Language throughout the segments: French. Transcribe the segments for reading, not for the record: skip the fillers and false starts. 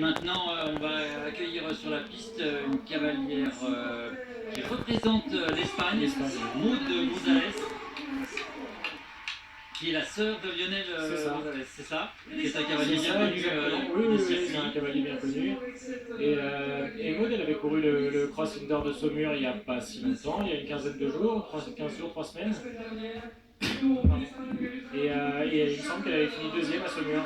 maintenant, on va accueillir sur la piste une cavalière qui représente l'Espagne, Maud González, qui est la sœur de Lionel González, c'est ça? Qui est un cavalier bien connu oui, c'est un cavalier bien connu. Et Maud, elle avait couru le Cross Indoor de Saumur il n'y a pas si longtemps, il y a une quinzaine de jours, 15 jours, 3 semaines. Et il me semble qu'elle avait fini deuxième à Saumur.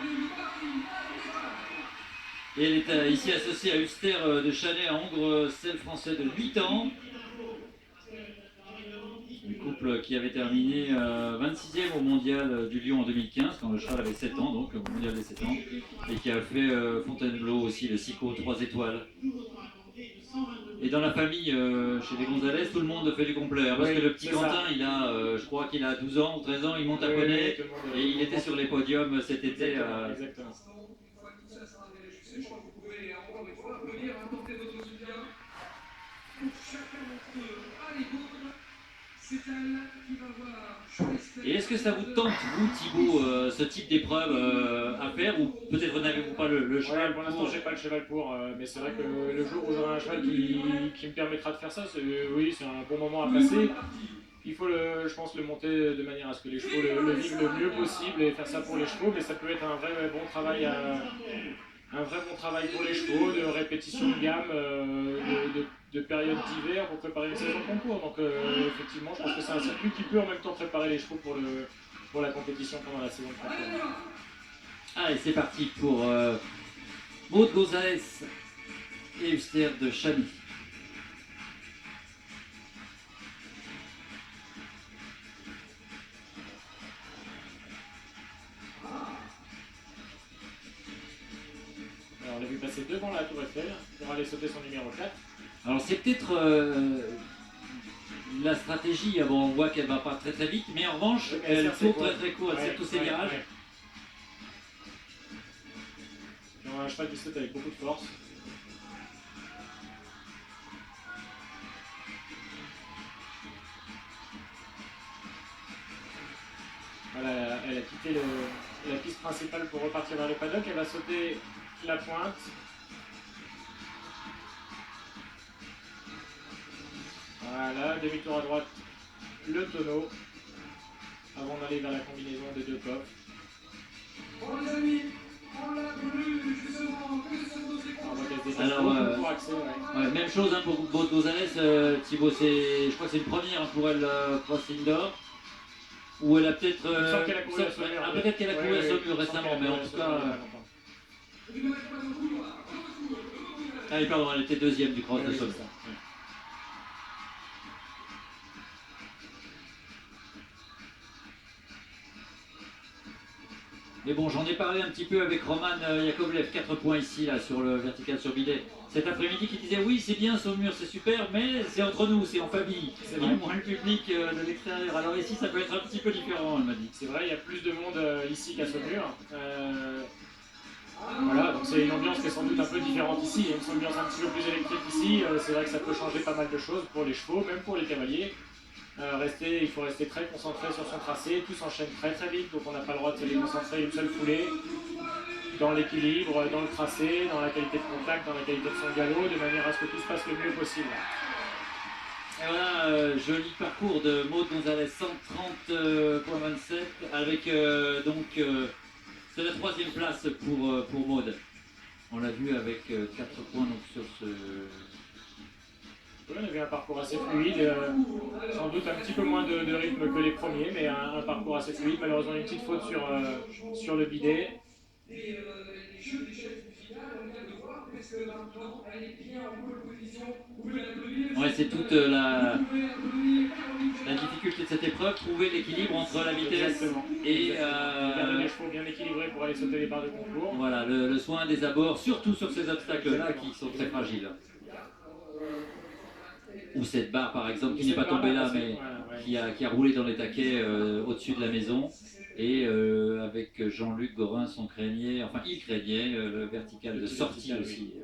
Et elle est ici associée à Huster de Chalet, à Hongre, celle français de 8 ans. Un couple qui avait terminé 26e au mondial du Lion en 2015, quand le cheval avait 7 ans, donc au mondial des 7 ans, et qui a fait Fontainebleau aussi, le SICO 3 étoiles. Et dans la famille, chez les González, tout le monde fait du complet. Hein, parce que le petit Quentin, il a, je crois qu'il a 12 ans ou 13 ans, il monte à poney, et il était sur les podiums cet été. Exactement. Et est-ce que ça vous tente, vous, Thibaut, ce type d'épreuve à faire, ou peut-être n'avez-vous pas le cheval? Pour l'instant, j'ai pas le cheval pour, mais c'est vrai que le jour où j'aurai un cheval qui me permettra de faire ça, oui, c'est un bon moment à passer. Il faut, je pense, le monter de manière à ce que les chevaux le vivent le mieux possible et faire ça pour les chevaux, mais ça peut être un vrai bon travail pour les chevaux, de répétition de gamme, de période d'hiver pour préparer une saison de concours. Donc effectivement, je pense que c'est un circuit qui peut en même temps préparer les chevaux pour la compétition pendant la saison de concours. Allez, c'est parti pour Maud González et Huster de Chalet. Alors on l'a vu passer devant la Tour Eiffel pour aller sauter son numéro 4. Alors c'est peut-être la stratégie, bon, on voit qu'elle va pas très très vite, mais en revanche, elle saute très très court, elle sert tous ses virages. On a un cheval qui saute avec beaucoup de force. Voilà, elle a quitté la piste principale pour repartir vers le paddock. Elle va sauter la pointe. Voilà, demi-tour à droite, le tonneau, avant d'aller vers la combinaison des deux coffres. Alors, même chose hein, pour Maud González, Thibaut, je crois que c'est une première hein, pour elle, Cross Indoor. Ou elle a peut-être. Peut-être qu'elle a couru à Saumur récemment, mais en tout cas. Ah oui, pardon, elle était deuxième du Cross de Saumur. Mais bon, j'en ai parlé un petit peu avec Roman Yakovlev, 4 points ici, là, sur le vertical sur bidet. Cet après-midi, qui disait oui, c'est bien Saumur, c'est super, mais c'est entre nous, c'est en famille. C'est moins le public de l'extérieur. Alors ici, ça peut être un petit peu différent, elle m'a dit. C'est vrai, il y a plus de monde ici qu'à Saumur. Voilà, donc c'est une ambiance qui est sans doute un peu différente ici. Il y a une ambiance un petit peu plus électrique ici. C'est vrai que ça peut changer pas mal de choses pour les chevaux, même pour les cavaliers. Il faut rester très concentré sur son tracé, tout s'enchaîne très très vite, donc on n'a pas le droit de se déconcentrer une seule foulée dans l'équilibre, dans le tracé, dans la qualité de contact, dans la qualité de son galop, de manière à ce que tout se passe le mieux possible. Et voilà, joli parcours de Maud González, 130,27 avec c'est la 3e place pour Maud. On l'a vu avec 4 points donc, sur ce. Oui, on avait un parcours assez fluide, sans doute un petit peu moins de rythme que les premiers, mais un parcours assez fluide. Malheureusement, une petite faute sur le bidet. Ouais, c'est toute la difficulté de cette épreuve, trouver l'équilibre entre la vitesse et garder les chevaux bien équilibrés pour aller sauter les barres de concours. Voilà, le soin des abords, surtout sur ces obstacles-là qui sont très fragiles. Ou cette barre par exemple qui n'est pas tombée là mais qui a roulé dans les taquets au-dessus de la maison. Et avec Jean-Luc Gorin, son craignait, enfin il craignait le vertical de sortie aussi.